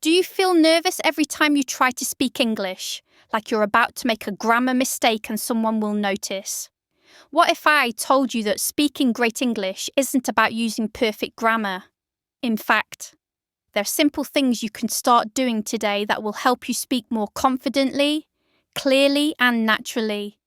Do you feel nervous every time you try to speak English, like you're about to make a grammar mistake and someone will notice? What if I told you that speaking great English isn't about using perfect grammar? In fact, there are simple things you can start doing today that will help you speak more confidently, clearly, and naturally.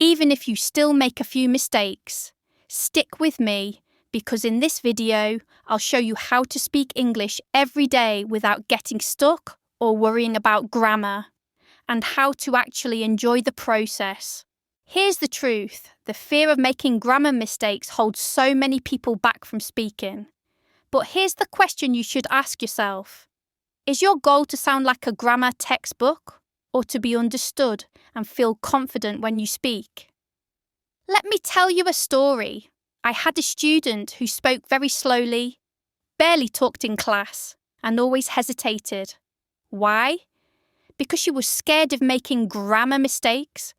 Even if you still make a few mistakes, stick with me because in this video, I'll show you how to speak English every day without getting stuck or worrying about grammar, and how to actually enjoy the process. Here's the truth: the fear of making grammar mistakes holds so many people back from speaking. But here's the question you should ask yourself. Is your goal to sound like a grammar textbook, or to be understood and feel confident when you speak? Let me tell you a story. I had a student who spoke very slowly, barely talked in class, and always hesitated. Why? Because she was scared of making grammar mistakes.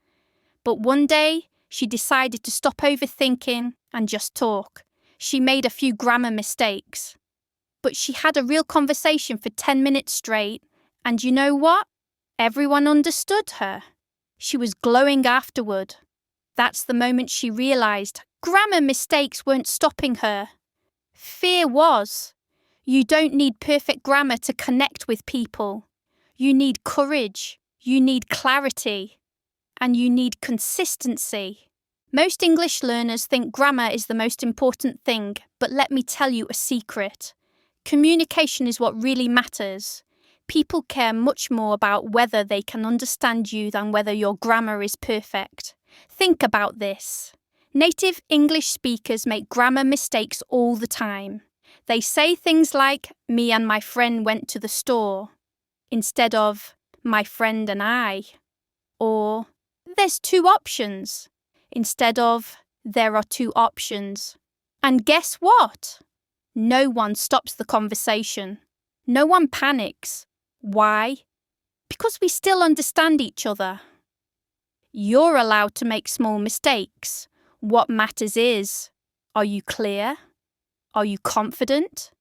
But one day, she decided to stop overthinking and just talk. She made a few grammar mistakes. But she had a real conversation for 10 minutes straight, and you know what? Everyone understood her. She was glowing afterward. That's the moment she realised grammar mistakes weren't stopping her. Fear was. You don't need perfect grammar to connect with people. You need courage, you need clarity, and you need consistency. Most English learners think grammar is the most important thing, but let me tell you a secret. Communication is what really matters. People care much more about whether they can understand you than whether your grammar is perfect. Think about this. Native English speakers make grammar mistakes all the time. They say things like, "Me and my friend went to the store," instead of, "My friend and I." Or, "There's two options," instead of, "There are two options." And guess what? No one stops the conversation. No one panics. Why? Because we still understand each other. You're allowed to make small mistakes. What matters is, are you clear? Are you confident?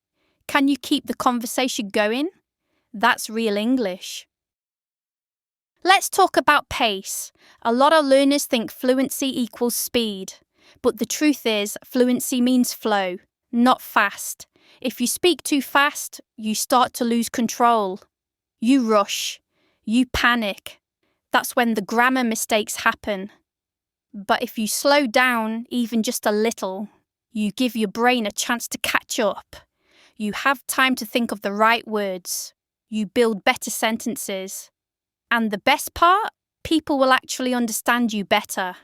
Can you keep the conversation going? That's real English. Let's talk about pace. A lot of learners think fluency equals speed. But the truth is, fluency means flow, not fast. If you speak too fast, you start to lose control. You rush. You panic. That's when the grammar mistakes happen. But if you slow down even just a little, you give your brain a chance to catch up. You have time to think of the right words. You build better sentences. And the best part? People will actually understand you better.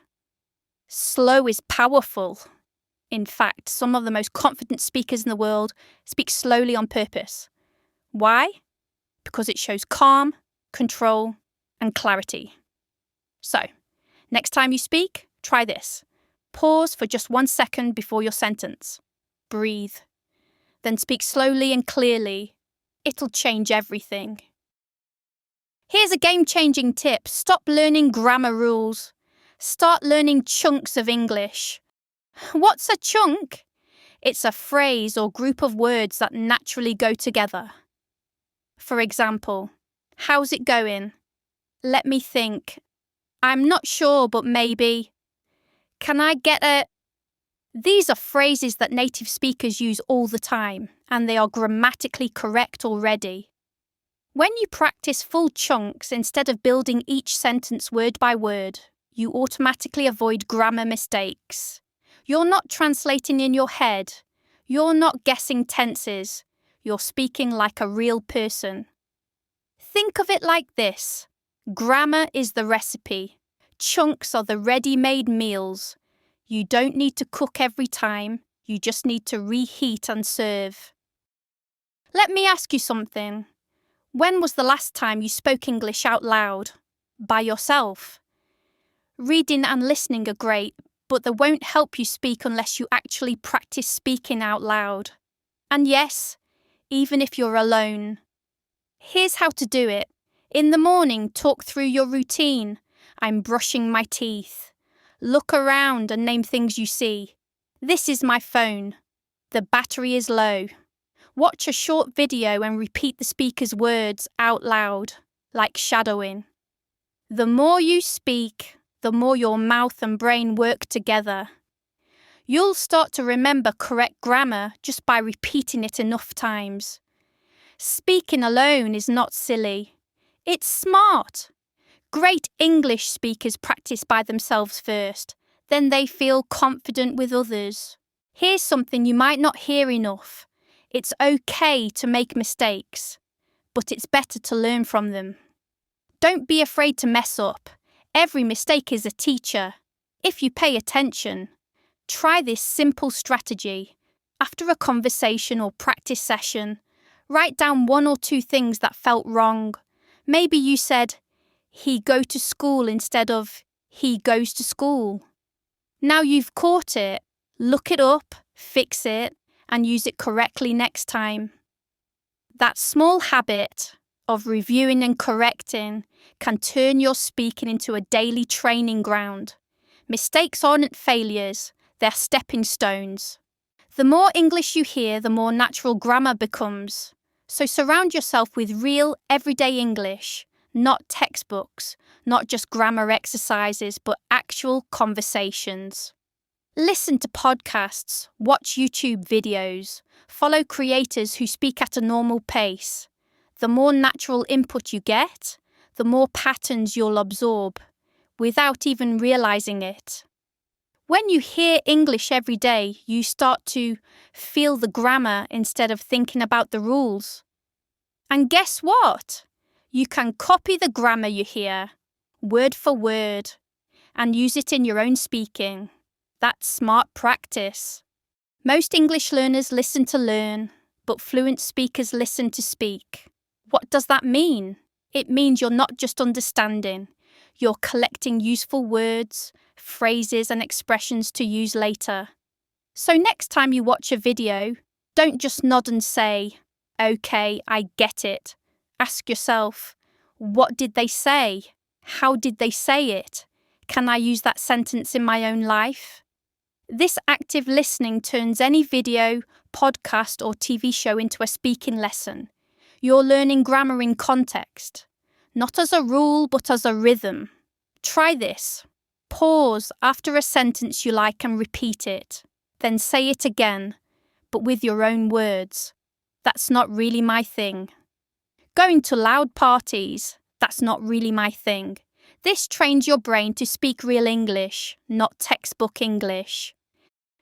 Slow is powerful. In fact, some of the most confident speakers in the world speak slowly on purpose. Why? Because it shows calm, control, and clarity. So, next time you speak, try this. Pause for just 1 second before your sentence. Breathe. Then speak slowly and clearly. It'll change everything. Here's a game-changing tip. Stop learning grammar rules. Start learning chunks of English. What's a chunk? It's a phrase or group of words that naturally go together. For example, how's it going? Let me think. I'm not sure, but maybe. Can I get a... These are phrases that native speakers use all the time, and they are grammatically correct already. When you practice full chunks instead of building each sentence word by word, you automatically avoid grammar mistakes. You're not translating in your head. You're not guessing tenses. You're speaking like a real person. Think of it like this. Grammar is the recipe. Chunks are the ready-made meals. You don't need to cook every time. You just need to reheat and serve. Let me ask you something. When was the last time you spoke English out loud? By yourself? Reading and listening are great, but they won't help you speak unless you actually practice speaking out loud. And yes, even if you're alone. Here's how to do it. In the morning, talk through your routine. I'm brushing my teeth. Look around and name things you see. This is my phone. The battery is low. Watch a short video and repeat the speaker's words out loud, like shadowing. The more you speak, the more your mouth and brain work together. You'll start to remember correct grammar just by repeating it enough times. Speaking alone is not silly. It's smart. Great English speakers practice by themselves first, then they feel confident with others. Here's something you might not hear enough. It's okay to make mistakes, but it's better to learn from them. Don't be afraid to mess up. Every mistake is a teacher. If you pay attention, try this simple strategy. After a conversation or practice session, write down 1 or 2 things that felt wrong. Maybe you said, "He go to school" instead of "he goes to school." Now you've caught it. Look it up, fix it, and use it correctly next time. That small habit of reviewing and correcting can turn your speaking into a daily training ground. Mistakes aren't failures, they're stepping stones. The more English you hear, the more natural grammar becomes. So surround yourself with real, everyday English, not textbooks, not just grammar exercises, but actual conversations. Listen to podcasts, watch YouTube videos, follow creators who speak at a normal pace. The more natural input you get, the more patterns you'll absorb, without even realizing it. When you hear English every day, you start to feel the grammar instead of thinking about the rules. And guess what? You can copy the grammar you hear, word for word, and use it in your own speaking. That's smart practice. Most English learners listen to learn, but fluent speakers listen to speak. What does that mean? It means you're not just understanding, you're collecting useful words, phrases, and expressions to use later. So next time you watch a video, don't just nod and say, "Okay, I get it." Ask yourself, what did they say? How did they say it? Can I use that sentence in my own life? This active listening turns any video, podcast, or TV show into a speaking lesson. You're learning grammar in context, not as a rule, but as a rhythm. Try this. Pause after a sentence you like and repeat it. Then say it again, but with your own words. That's not really my thing. Going to loud parties. That's not really my thing. This trains your brain to speak real English, not textbook English.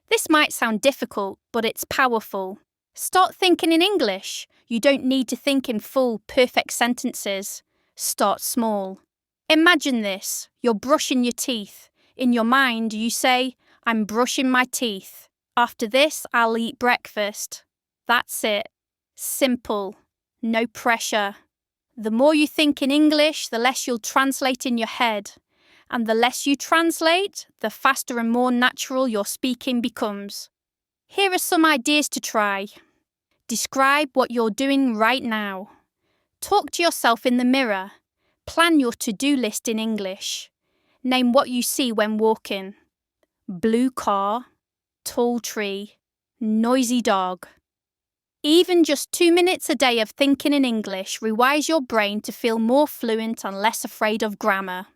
This might sound difficult, but it's powerful. Start thinking in English. You don't need to think in full, perfect sentences. Start small. Imagine this. You're brushing your teeth. In your mind, you say, "I'm brushing my teeth. After this, I'll eat breakfast." That's it. Simple. No pressure. The more you think in English, the less you'll translate in your head. And the less you translate, the faster and more natural your speaking becomes. Here are some ideas to try. Describe what you're doing right now. Talk to yourself in the mirror. Plan your to-do list in English. Name what you see when walking. Blue car, tall tree, noisy dog. Even just 2 minutes a day of thinking in English rewires your brain to feel more fluent and less afraid of grammar.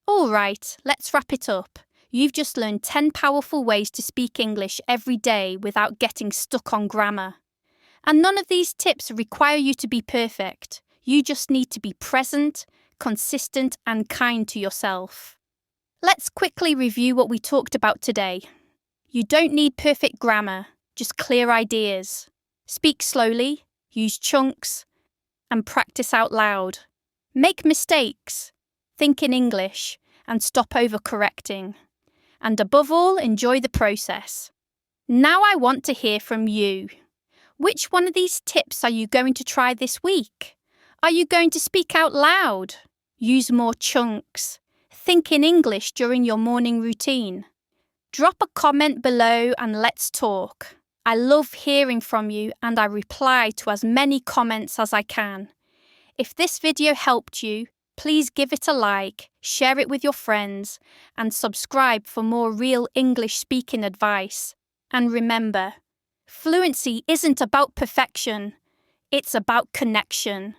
All right, let's wrap it up. You've just learned 10 powerful ways to speak English every day without getting stuck on grammar. And none of these tips require you to be perfect. You just need to be present, consistent, and kind to yourself. Let's quickly review what we talked about today. You don't need perfect grammar, just clear ideas. Speak slowly, use chunks, and practice out loud. Make mistakes, think in English, and stop overcorrecting. And above all, enjoy the process. Now I want to hear from you. Which one of these tips are you going to try this week? Are you going to speak out loud? Use more chunks. Think in English during your morning routine. Drop a comment below and let's talk. I love hearing from you and I reply to as many comments as I can. If this video helped you, please give it a like, share it with your friends, and subscribe for more real English speaking advice. And remember, Fluency isn't about perfection, it's about connection.